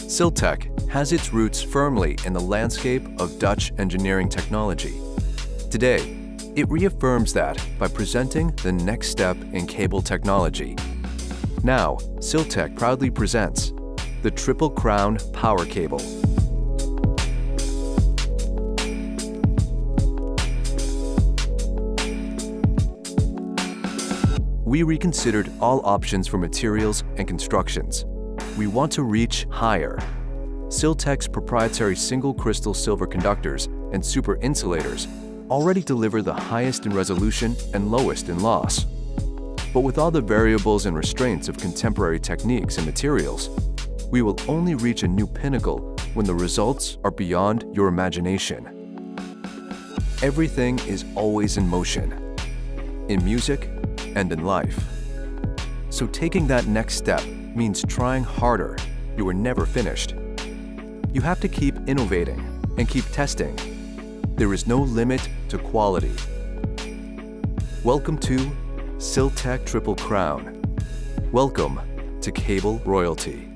Siltech has its roots firmly in the landscape of Dutch engineering technology. Today, it reaffirms that by presenting the next step in cable technology. Now, Siltech proudly presents the Triple Crown Power Cable. We reconsidered all options for materials and constructions. We want to reach higher. Siltech's proprietary single crystal silver conductors and super insulators already deliver the highest in resolution and lowest in loss. But with all the variables and restraints of contemporary techniques and materials, we will only reach a new pinnacle when the results are beyond your imagination. Everything is always in motion, in music and in life. So taking that next step means trying harder. You are never finished. You have to keep innovating and keep testing. There is no limit to quality. Welcome to Siltech Triple Crown. Welcome to Cable Royalty.